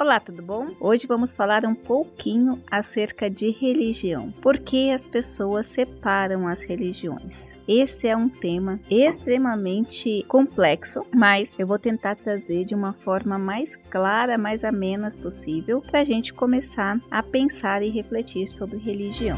Olá, tudo bom? Hoje vamos falar um pouquinho acerca de religião. Por que as pessoas separam as religiões? Esse é um tema extremamente complexo, mas eu vou tentar trazer de uma forma mais clara, mais amena possível, para a gente começar a pensar e refletir sobre religião.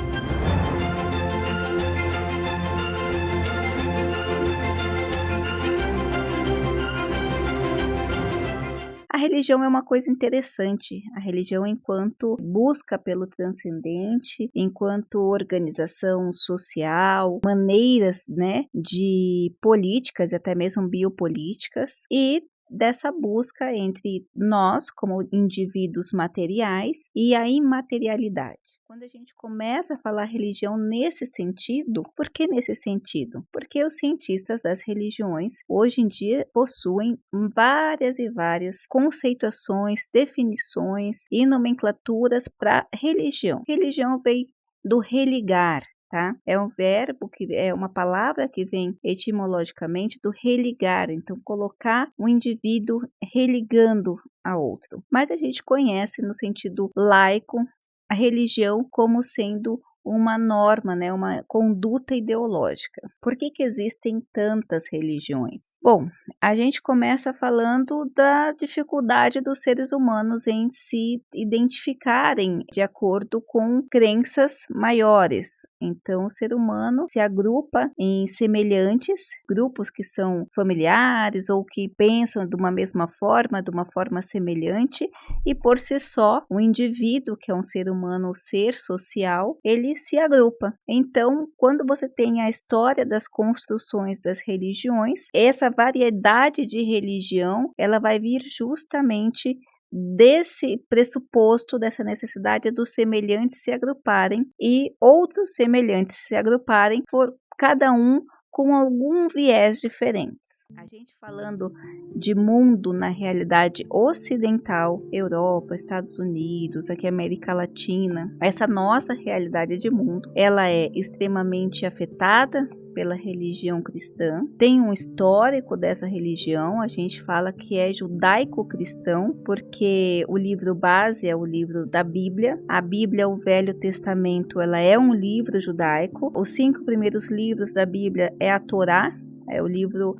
A religião é uma coisa interessante, a religião enquanto busca pelo transcendente, enquanto organização social, maneiras, de políticas e até mesmo biopolíticas, e dessa busca entre nós como indivíduos materiais e a imaterialidade. Quando a gente começa a falar religião nesse sentido, por que nesse sentido? Porque os cientistas das religiões hoje em dia possuem várias e várias conceituações, definições e nomenclaturas para religião. Religião veio do religar. Tá? É um verbo é uma palavra que vem etimologicamente do religar, então colocar um indivíduo religando a outro. Mas a gente conhece no sentido laico a religião como sendo uma norma, uma conduta ideológica. Por que existem tantas religiões? Bom, a gente começa falando da dificuldade dos seres humanos em se identificarem de acordo com crenças maiores. Então, o ser humano se agrupa em semelhantes, grupos que são familiares ou que pensam de uma mesma forma, de uma forma semelhante, e por si só, o indivíduo, que é um ser humano, ser social, ele se agrupa. Então, quando você tem a história das construções das religiões, essa variedade de religião, ela vai vir justamente desse pressuposto, dessa necessidade dos semelhantes se agruparem e outros semelhantes se agruparem, por cada um com algum viés diferente. A gente falando de mundo na realidade ocidental, Europa, Estados Unidos, aqui América Latina, essa nossa realidade de mundo, ela é extremamente afetada pela religião cristã, tem um histórico dessa religião, a gente fala que é judaico-cristão, porque o livro base é o livro da Bíblia, a Bíblia, o Velho Testamento, ela é um livro judaico, os 5 primeiros livros da Bíblia é a Torá, é o livro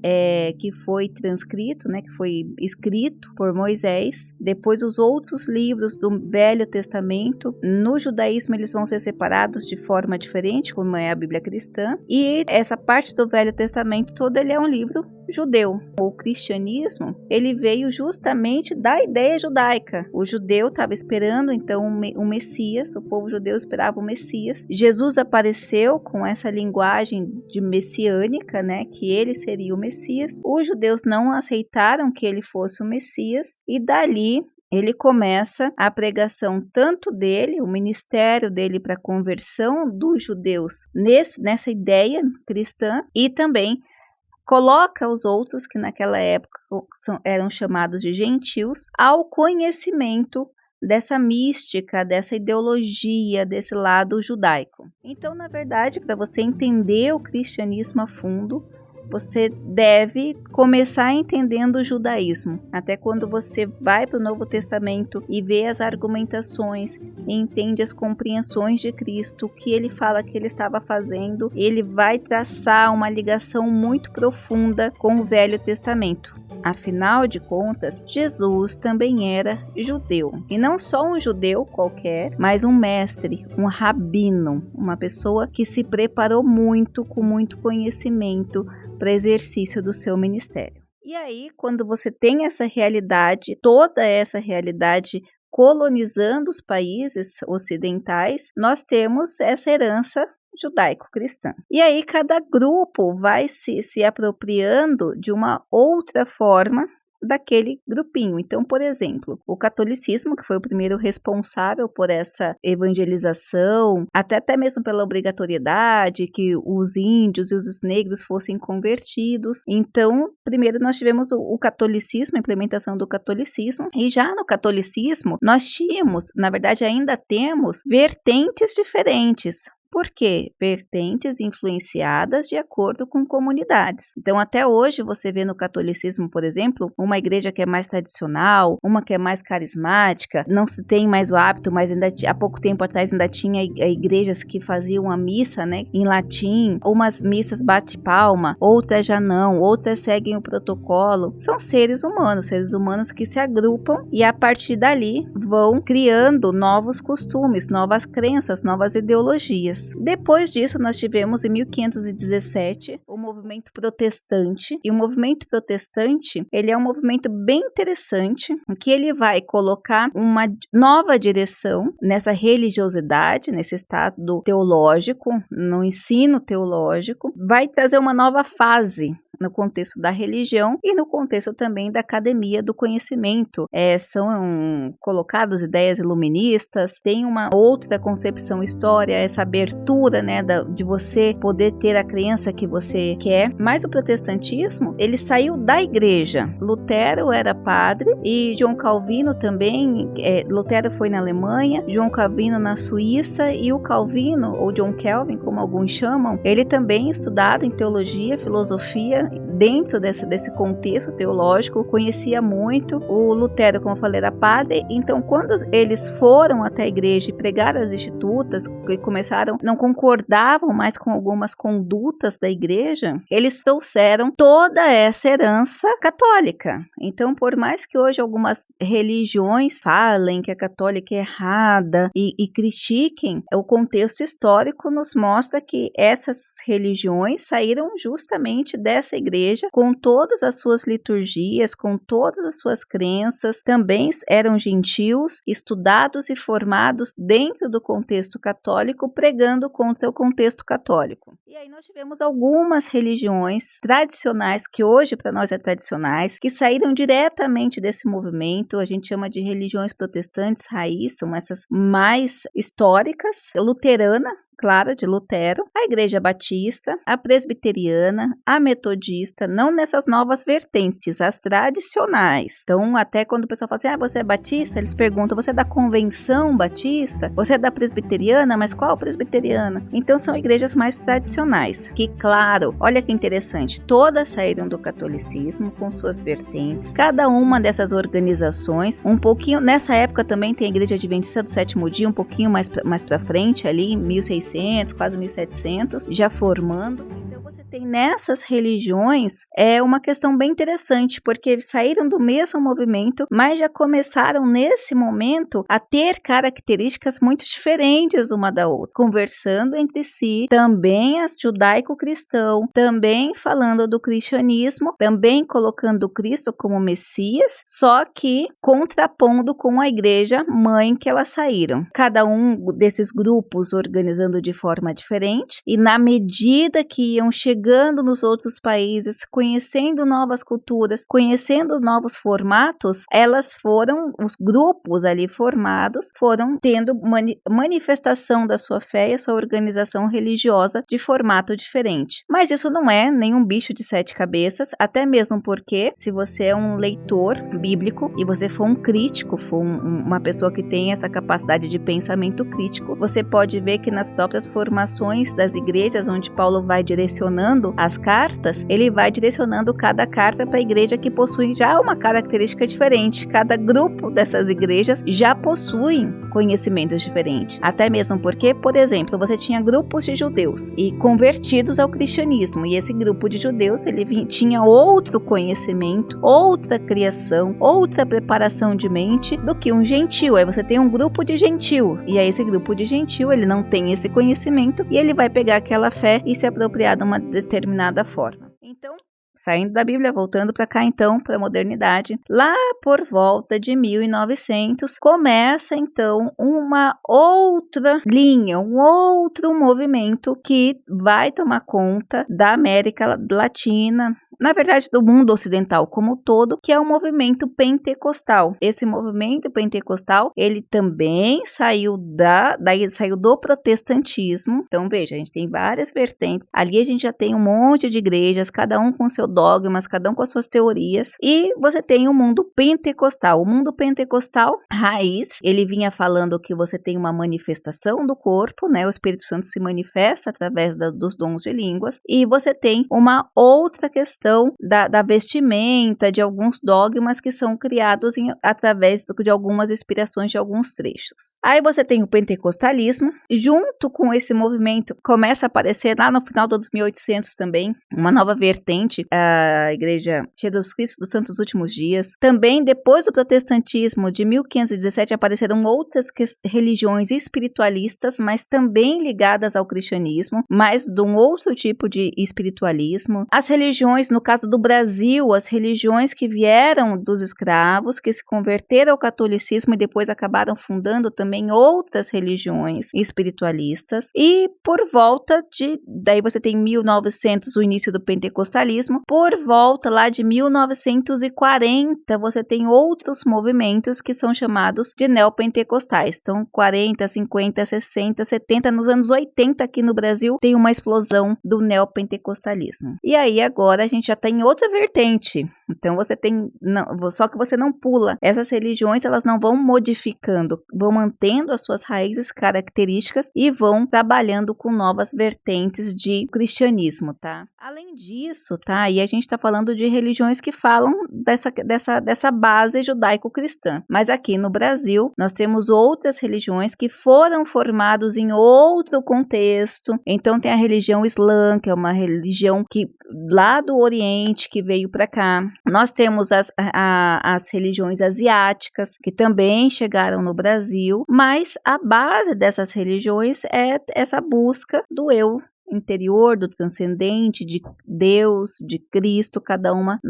que foi transcrito, que foi escrito por Moisés. Depois, os outros livros do Velho Testamento, no judaísmo, eles vão ser separados de forma diferente, como é a Bíblia cristã. E essa parte do Velho Testamento todo, ele é um livro judeu. O cristianismo, ele veio justamente da ideia judaica. O judeu estava esperando, então, o Messias, o povo judeu esperava o Messias. Jesus apareceu com essa linguagem de messiânica, que ele seria o Messias. Os judeus não aceitaram que ele fosse o Messias, e dali ele começa a pregação tanto dele, o ministério dele para a conversão dos judeus nessa ideia cristã, e também coloca os outros, que naquela época eram chamados de gentios, ao conhecimento dessa mística, dessa ideologia, desse lado judaico. Então, na verdade, para você entender o cristianismo a fundo, você deve começar entendendo o judaísmo. Até quando você vai para o Novo Testamento e vê as argumentações e entende as compreensões de Cristo, o que ele fala que ele estava fazendo, ele vai traçar uma ligação muito profunda com o Velho Testamento. Afinal de contas, Jesus também era judeu. E não só um judeu qualquer, mas um mestre, um rabino, uma pessoa que se preparou muito, com muito conhecimento, para exercício do seu ministério. E aí, quando você tem essa realidade, toda essa realidade colonizando os países ocidentais, nós temos essa herança judaico-cristã. E aí cada grupo vai se apropriando de uma outra forma daquele grupinho. Então, por exemplo, o catolicismo, que foi o primeiro responsável por essa evangelização, até mesmo pela obrigatoriedade que os índios e os negros fossem convertidos. Então, primeiro nós tivemos o catolicismo, a implementação do catolicismo, e já no catolicismo nós tínhamos, na verdade ainda temos, vertentes diferentes. Por quê? Vertentes influenciadas de acordo com comunidades. Então, até hoje, você vê no catolicismo, por exemplo, uma igreja que é mais tradicional, uma que é mais carismática, não se tem mais o hábito, mas ainda há pouco tempo atrás ainda tinha igrejas que faziam a missa, né, em latim, umas missas bate-palma, outras já não, outras seguem o protocolo. São seres humanos que se agrupam e a partir dali vão criando novos costumes, novas crenças, novas ideologias. Depois disso, nós tivemos em 1517 o movimento protestante, e o movimento protestante, ele é um movimento bem interessante, que ele vai colocar uma nova direção nessa religiosidade, nesse estado teológico, no ensino teológico, vai trazer uma nova fase no contexto da religião e no contexto também da academia do conhecimento. São colocadas ideias iluministas, tem uma outra concepção histórica, essa abertura, né, de você poder ter a crença que você quer. Mas o protestantismo, ele saiu da igreja. Lutero era padre e João Calvino também. Lutero foi na Alemanha, João Calvino na Suíça, e o Calvino, ou John Calvin, como alguns chamam, ele também estudado em teologia, filosofia, dentro desse contexto teológico, conhecia muito. O Lutero, como eu falei, era padre, então quando eles foram até a igreja e pregaram as institutas, que começaram, não concordavam mais com algumas condutas da igreja, eles trouxeram toda essa herança católica. Então, por mais que hoje algumas religiões falem que a católica é errada e critiquem, o contexto histórico nos mostra que essas religiões saíram justamente dessa igreja, com todas as suas liturgias, com todas as suas crenças, também eram gentios, estudados e formados dentro do contexto católico, pregando contra o contexto católico. E aí nós tivemos algumas religiões tradicionais, que hoje para nós é tradicionais, que saíram diretamente desse movimento. A gente chama de religiões protestantes raiz, são essas mais históricas, luterana, claro, de Lutero, a Igreja Batista, a Presbiteriana, a Metodista, não nessas novas vertentes, as tradicionais. Então, até quando o pessoal fala assim, você é batista? Eles perguntam, você é da Convenção Batista? Você é da Presbiteriana? Mas qual Presbiteriana? Então, são igrejas mais tradicionais, que, claro, olha que interessante, todas saíram do catolicismo com suas vertentes, cada uma dessas organizações, um pouquinho, nessa época também tem a Igreja Adventista do Sétimo Dia, um pouquinho mais para frente, ali, 1600, quase 1700, já formando. Então você tem nessas religiões uma questão bem interessante, porque saíram do mesmo movimento, mas já começaram nesse momento a ter características muito diferentes uma da outra, conversando entre si, também as judaico-cristão, também falando do cristianismo, também colocando Cristo como Messias, só que contrapondo com a igreja mãe que elas saíram. Cada um desses grupos organizando de forma diferente, e na medida que iam chegando nos outros países, conhecendo novas culturas, conhecendo novos formatos, os grupos ali formados, foram tendo manifestação da sua fé e a sua organização religiosa de formato diferente. Mas isso não é nenhum bicho de 7 cabeças, até mesmo porque, se você é um leitor bíblico e você for um crítico, for uma pessoa que tem essa capacidade de pensamento crítico, você pode ver que nas próprias formações das igrejas, onde Paulo vai direcionando as cartas, ele vai direcionando cada carta para a igreja que possui já uma característica diferente. Cada grupo dessas igrejas já possuem conhecimentos diferentes. Até mesmo porque, por exemplo, você tinha grupos de judeus e convertidos ao cristianismo, e esse grupo de judeus tinha outro conhecimento, outra criação, outra preparação de mente do que um gentio. Aí você tem um grupo de gentio, e aí esse grupo de gentio, ele não tem esse conhecimento e ele vai pegar aquela fé e se apropriar de uma determinada forma. Então, saindo da Bíblia, voltando para cá então, para a modernidade, lá por volta de 1900, começa então uma outra linha, um outro movimento que vai tomar conta da América Latina, na verdade do mundo ocidental como um todo, que é o movimento pentecostal. Esse movimento pentecostal, ele também saiu saiu do protestantismo. Então veja, a gente tem várias vertentes. Ali a gente já tem um monte de igrejas, cada um com seu dogmas, cada um com as suas teorias. E você tem o mundo pentecostal. O mundo pentecostal, raiz, ele vinha falando que você tem uma manifestação do corpo, né? O Espírito Santo se manifesta através dos dons de línguas. E você tem uma outra questão da vestimenta, de alguns dogmas que são criados através de algumas inspirações de alguns trechos. Aí você tem o pentecostalismo, junto com esse movimento começa a aparecer lá no final dos 1800 também, uma nova vertente, a Igreja Jesus Cristo dos Santos Últimos Dias. Também depois do protestantismo de 1517 apareceram outras religiões espiritualistas, mas também ligadas ao cristianismo, mas de um outro tipo de espiritualismo. As religiões, no caso do Brasil, as religiões que vieram dos escravos, que se converteram ao catolicismo e depois acabaram fundando também outras religiões espiritualistas. E por volta daí você tem 1900, o início do pentecostalismo. Por volta lá de 1940, você tem outros movimentos que são chamados de neopentecostais. Então, 40, 50, 60, 70, nos anos 80 aqui no Brasil, tem uma explosão do neopentecostalismo. E aí agora a gente já tem outra vertente. Então você tem, só que você não pula. Essas religiões, elas não vão modificando, vão mantendo as suas raízes características e vão trabalhando com novas vertentes de cristianismo, tá? Além disso, tá? E a gente tá falando de religiões que falam dessa base judaico-cristã. Mas aqui no Brasil, nós temos outras religiões que foram formadas em outro contexto. Então tem a religião islã, que é uma religião que lá do Oriente que veio para cá. Nós temos as religiões asiáticas que também chegaram no Brasil, mas a base dessas religiões é essa busca do eu interior, do transcendente, de Deus, de Cristo, cada uma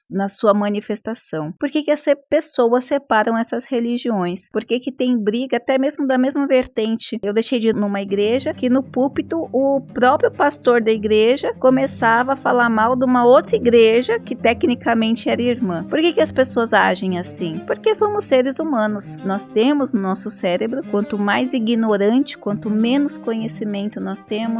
na sua manifestação. Por que as pessoas separam essas religiões? Por que tem briga até mesmo da mesma vertente? Eu deixei de ir numa igreja que no púlpito o próprio pastor da igreja começava a falar mal de uma outra igreja que tecnicamente era irmã. Por que as pessoas agem assim? Porque somos seres humanos. Nós temos no nosso cérebro, quanto mais ignorante, quanto menos conhecimento nós temos,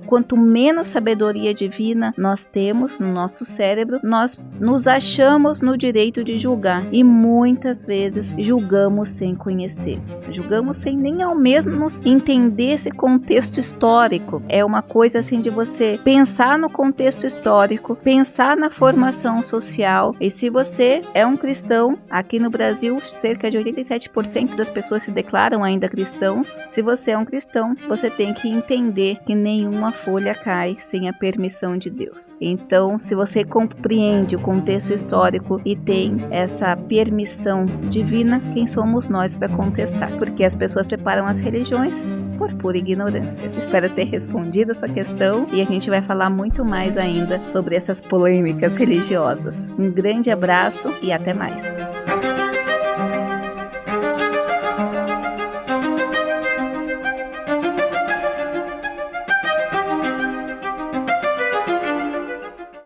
quanto menos sabedoria divina nós temos no nosso cérebro, nós nos achamos no direito de julgar. E muitas vezes julgamos sem conhecer. Julgamos sem nem ao menos entender esse contexto histórico. É uma coisa assim de você pensar no contexto histórico, pensar na formação social. E se você é um cristão, aqui no Brasil, cerca de 87% das pessoas se declaram ainda cristãos. Se você é um cristão, você tem que entender que nenhuma folha cai sem a permissão de Deus. Então, se você compreende o contexto histórico e tem essa permissão divina, quem somos nós para contestar? Porque as pessoas separam as religiões por pura ignorância. Espero ter respondido essa questão e a gente vai falar muito mais ainda sobre essas polêmicas religiosas. Um grande abraço e até mais.